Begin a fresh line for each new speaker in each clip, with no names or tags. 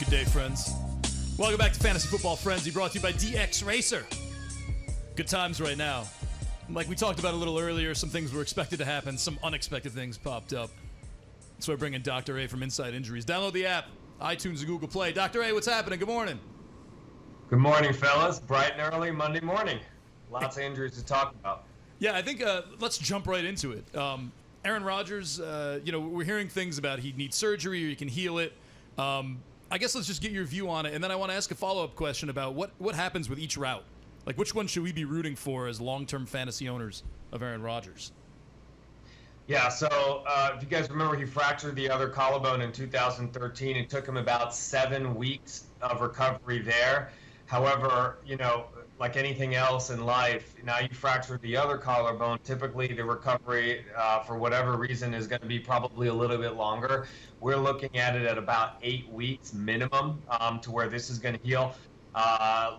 Good day, friends. Welcome back to Fantasy Football Frenzy, brought to you by DX Racer. Good times right now. Like we talked about a little earlier, some things were expected to happen, some unexpected things popped up. So we're bringing Dr. A from Inside Injuries. Download the app, iTunes and Google Play. Dr. A, what's happening? Good morning.
Good morning, fellas. Bright and early Monday morning. Lots of injuries to talk about.
Yeah, I think let's jump right into it. Aaron Rodgers, we're hearing things about he needs surgery or he can heal it. I guess let's just get your view on it, and then I want to ask a follow-up question about what happens with each route. Like, which one should we be rooting for as long-term fantasy owners of Aaron Rodgers?
Yeah, so if you guys remember, he fractured the other collarbone in 2013. It took him about 7 weeks of recovery there. However, like anything else in life, now you fractured the other collarbone. Typically, the recovery, for whatever reason, is going to be probably a little bit longer. We're looking at it at about 8 weeks minimum to where this is going to heal.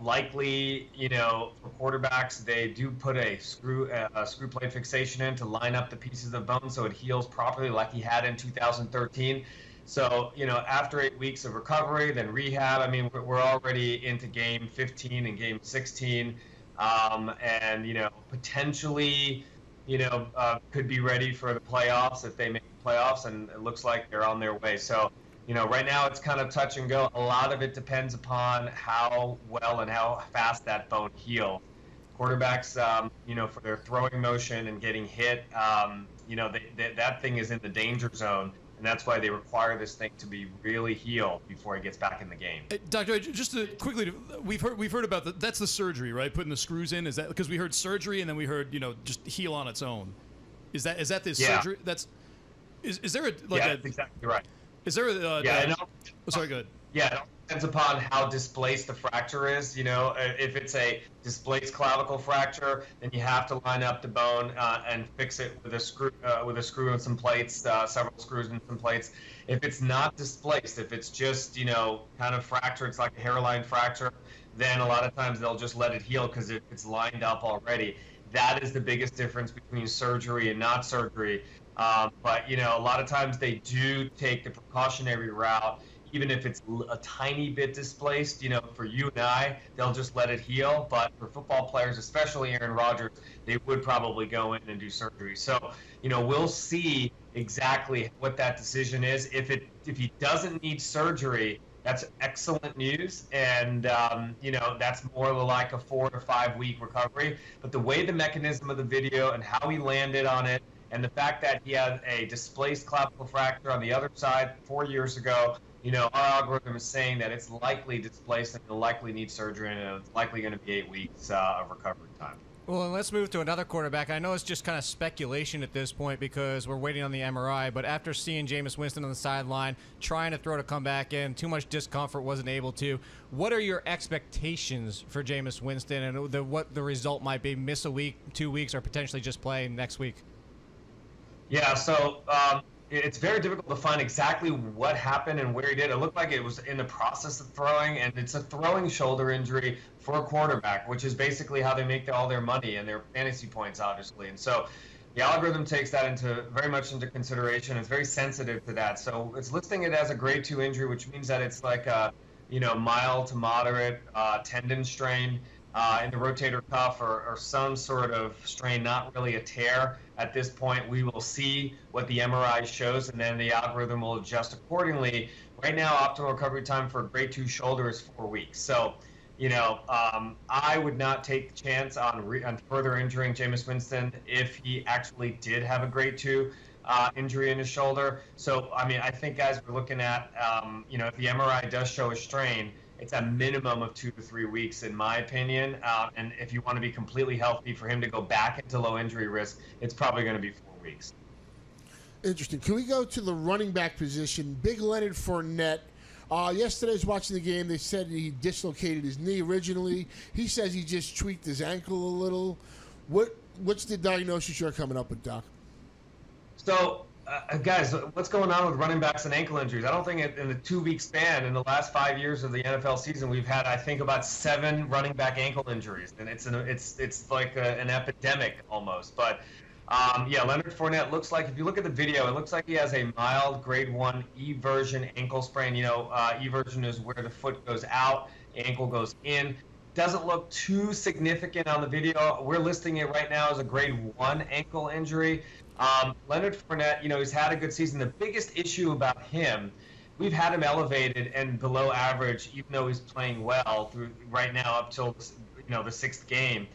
Likely, for quarterbacks, they do put a screw plate fixation in to line up the pieces of bone so it heals properly like he had in 2013. So, after 8 weeks of recovery, then rehab, I mean, we're already into game 15 and game 16. And, potentially, could be ready for the playoffs if they make the playoffs, and it looks like they're on their way. So, right now it's kind of touch and go. A lot of it depends upon how well and how fast that bone heals. Quarterbacks, for their throwing motion and getting hit, that thing is in the danger zone. And that's why they require this thing to be really healed before he gets back in the game.
Doctor, just to quickly, we've heard about that's the surgery, right? Putting the screws in. Is that because we heard surgery and then we heard just heal on its own? Is that the surgery? Is there
that's exactly right.
Is there a sorry, go ahead.
Yeah, it all depends upon how displaced the fracture is. If it's a displaced clavicle fracture, then you have to line up the bone and fix it with a screw and some plates, several screws and some plates. If it's not displaced, if it's just kind of fractured, it's like a hairline fracture, then a lot of times they'll just let it heal because it's lined up already. That is the biggest difference between surgery and not surgery. But a lot of times they do take the precautionary route. Even if it's a tiny bit displaced, for you and I, they'll just let it heal. But for football players, especially Aaron Rodgers, they would probably go in and do surgery. So, we'll see exactly what that decision is. If he doesn't need surgery, that's excellent news. And, that's more like a 4 to 5 week recovery. But the way the mechanism of the video and how he landed on it, and the fact that he had a displaced clavicle fracture on the other side 4 years ago, our algorithm is saying that it's likely displaced and he'll likely need surgery, and it's likely going to be 8 weeks of recovery time.
Well, and let's move to another quarterback. I know it's just kind of speculation at this point because we're waiting on the MRI, but after seeing Jameis Winston on the sideline, trying to throw to come back in, too much discomfort, wasn't able to. What are your expectations for Jameis Winston and what the result might be? Miss a week, 2 weeks, or potentially just play next week?
Yeah, so it's very difficult to find exactly what happened and where he did. It looked like it was in the process of throwing, and it's a throwing shoulder injury for a quarterback, which is basically how they make all their money and their fantasy points, obviously. And so the algorithm takes that very much into consideration. It's very sensitive to that. So it's listing it as a grade 2 injury, which means that it's like a mild to moderate tendon strain in the rotator cuff or some sort of strain, not really a tear. At this point, we will see what the MRI shows, and then the algorithm will adjust accordingly. Right now, optimal recovery time for a grade 2 shoulder is 4 weeks. So, I would not take the chance on further injuring Jameis Winston if he actually did have a grade 2 injury in his shoulder. So, I think, guys, we're looking at, if the MRI does show a strain, it's a minimum of 2 to 3 weeks, in my opinion. And if you want to be completely healthy for him to go back into low injury risk, it's probably going to be 4 weeks.
Interesting. Can we go to the running back position? Big Leonard Fournette. Yesterday I was watching the game. They said he dislocated his knee originally. He says he just tweaked his ankle a little. What's the diagnosis you're coming up with, Doc?
So, guys, what's going on with running backs and ankle injuries? I don't think in the 2 week span in the last 5 years of the NFL season, we've had, I think, about 7 running back ankle injuries, and it's like an epidemic almost. But Yeah, Leonard Fournette looks like, if you look at the video, it looks like he has a mild grade 1 eversion ankle sprain. Eversion is where the foot goes out, ankle goes in. Doesn't look too significant on the video. We're listing it right now as a grade 1 ankle injury. Leonard Fournette, he's had a good season. The biggest issue about him, we've had him elevated and below average, even though he's playing well through right now up till the sixth game.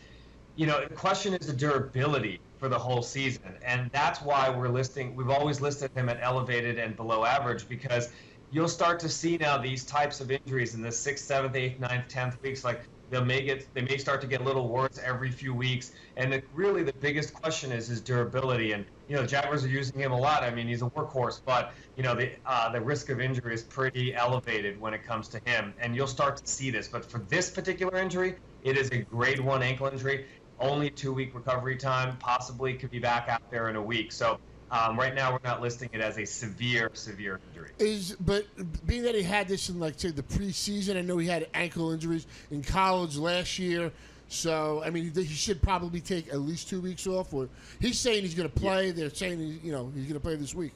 The question is the durability for the whole season, and that's why we've always listed him at elevated and below average, because you'll start to see now these types of injuries in the 6th, 7th, 8th, 9th, 10th weeks. Like they may start to get a little worse every few weeks, and really the biggest question is his durability. And the Jaguars are using him a lot. I mean, he's a workhorse, but the risk of injury is pretty elevated when it comes to him, and you'll start to see this. But for this particular injury, it is a grade 1 ankle injury. Only 2-week recovery time, possibly could be back out there in a week. So right now we're not listing it as a severe injury.
But being that he had this in, like, say, the preseason, I know he had ankle injuries in college last year. So, I mean, he should probably take at least 2 weeks off. Or he's saying he's going to play. Yeah. They're saying he's going to play this week.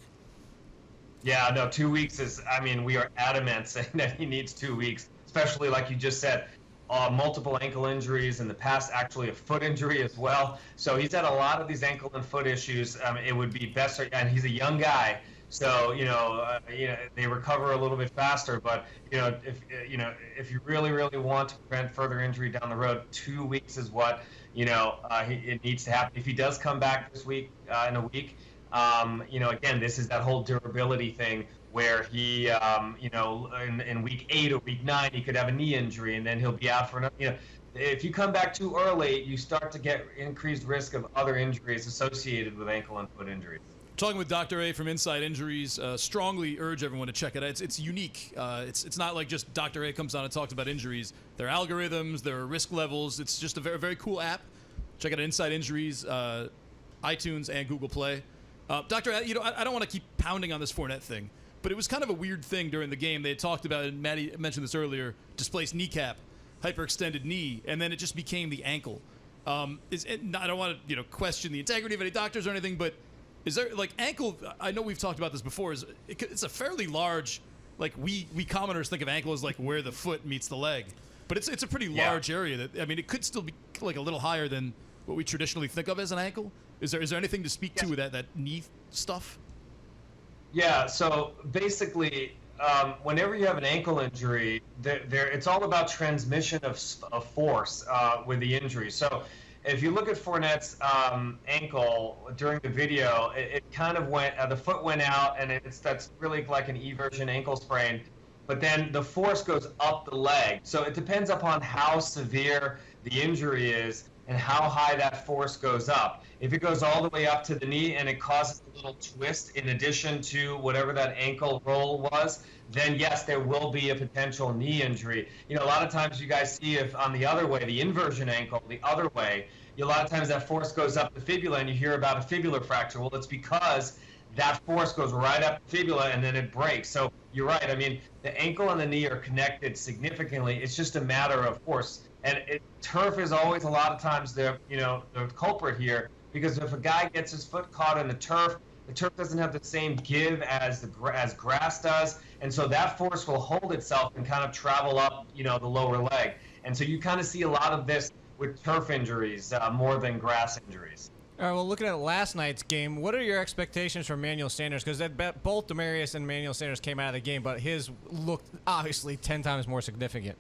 Yeah, no, 2 weeks is, we are adamant saying that he needs 2 weeks, especially like you just said. Multiple ankle injuries in the past, actually a foot injury as well. So he's had a lot of these ankle and foot issues. It would be best, and he's a young guy, so they recover a little bit faster. But if you really want to prevent further injury down the road, 2 weeks is what it needs to happen. If he does come back this week in a week, again, this is that whole durability thing, where he, in week 8 or week 9, he could have a knee injury, and then he'll be out for another. If you come back too early, you start to get increased risk of other injuries associated with ankle and foot injuries.
Talking with Dr. A from Inside Injuries, strongly urge everyone to check it out. It's unique. It's not like just Dr. A comes on and talks about injuries. There are algorithms, there are risk levels. It's just a very, very cool app. Check out Inside Injuries, iTunes, and Google Play. Dr. A, I don't want to keep pounding on this Fournette thing, but it was kind of a weird thing during the game. They had talked about, and Maddie mentioned this earlier, displaced kneecap, hyperextended knee, and then it just became the ankle. I don't want to question the integrity of any doctors or anything, but is there, like, ankle, I know we've talked about this before, it's a fairly large, like, we commoners think of ankle as like where the foot meets the leg, but it's a pretty large area that, it could still be like a little higher than what we traditionally think of as an ankle. Is there anything to speak to with that knee stuff?
Yeah, so basically, whenever you have an ankle injury, it's all about transmission of force with the injury. So if you look at Fournette's ankle during the video, it kind of went, the foot went out, and that's really like an eversion ankle sprain. But then the force goes up the leg. So it depends upon how severe the injury is and how high that force goes up. If it goes all the way up to the knee and it causes a little twist in addition to whatever that ankle roll was, then yes, there will be a potential knee injury. A lot of times you guys see if on the other way, the inversion ankle, the other way, a lot of times that force goes up the fibula and you hear about a fibular fracture. Well, it's because that force goes right up the fibula and then it breaks. So you're right. The ankle and the knee are connected significantly. It's just a matter of force. And turf is always a lot of times the culprit here, because if a guy gets his foot caught in the turf doesn't have the same give as grass does, and so that force will hold itself and kind of travel up, the lower leg. And so you kind of see a lot of this with turf injuries more than grass injuries.
All right, well, looking at last night's game, what are your expectations for Emmanuel Sanders? Because both Demarius and Emmanuel Sanders came out of the game, but his looked obviously 10 times more significant.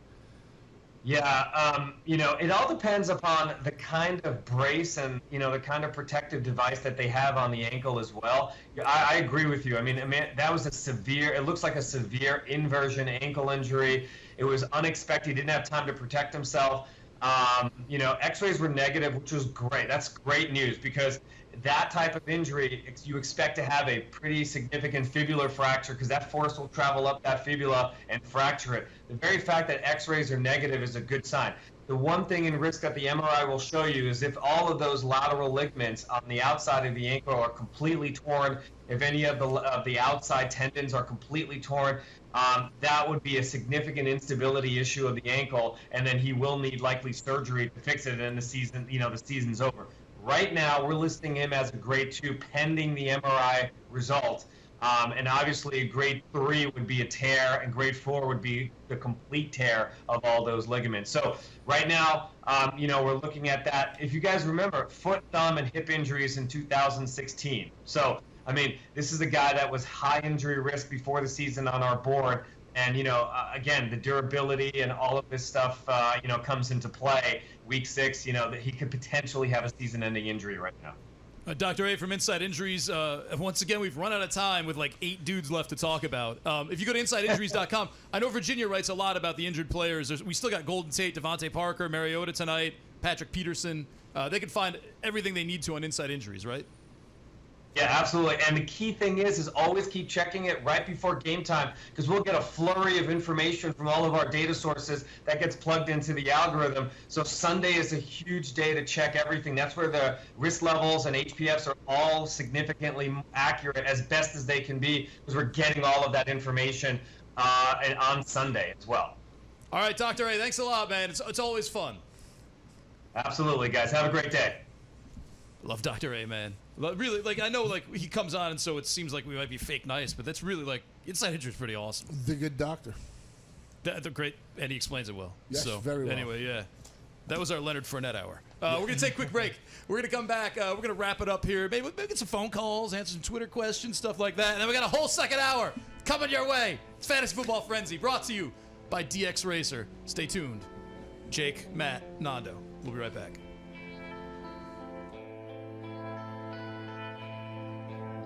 Yeah, it all depends upon the kind of brace and, the kind of protective device that they have on the ankle as well. I agree with you. That was it looks like a severe inversion ankle injury. It was unexpected. He didn't have time to protect himself. X-rays were negative, which was great. That's great news, because that type of injury, you expect to have a pretty significant fibular fracture, because that force will travel up that fibula and fracture it. The very fact that X-rays are negative is a good sign. The one thing in risk that the MRI will show you is if all of those lateral ligaments on the outside of the ankle are completely torn, if any of the outside tendons are completely torn, that would be a significant instability issue of the ankle, and then he will need likely surgery to fix it, and the season's over. Right now, we're listing him as a grade 2 pending the MRI result. And obviously, grade 3 would be a tear, and grade 4 would be the complete tear of all those ligaments. So right now, we're looking at that. If you guys remember, foot, thumb, and hip injuries in 2016. So, I mean, this is a guy that was high injury risk before the season on our board. And, again, the durability and all of this stuff, comes into play. Week 6, that he could potentially have a season-ending injury right now.
Dr. A from Inside Injuries. Once again, we've run out of time with like 8 dudes left to talk about. If you go to InsideInjuries.com, I know Virginia writes a lot about the injured players. We still got Golden Tate, Devontae Parker, Mariota tonight, Patrick Peterson. They can find everything they need to on Inside Injuries, right?
Yeah, absolutely. And the key thing is always keep checking it right before game time, because we'll get a flurry of information from all of our data sources that gets plugged into the algorithm. So Sunday is a huge day to check everything. That's where the risk levels and HPFs are all significantly accurate as best as they can be, because we're getting all of that information on Sunday as well.
All right, Dr. A, thanks a lot, man. It's always fun.
Absolutely, guys. Have a great day.
Love Dr. A, man. Really, I know, he comes on, and so it seems like we might be fake nice, but that's really, Inside Injury is pretty awesome.
The good doctor.
They're great, and he explains it well.
Yes,
so,
very well.
Anyway, yeah. That was our Leonard Fournette hour. We're going to take a quick break. We're going to come back. We're going to wrap it up here. Maybe get some phone calls, answer some Twitter questions, stuff like that. And then we got a whole second hour coming your way. It's Fantasy Football Frenzy, brought to you by DX Racer. Stay tuned. Jake, Matt, Nando. We'll be right back.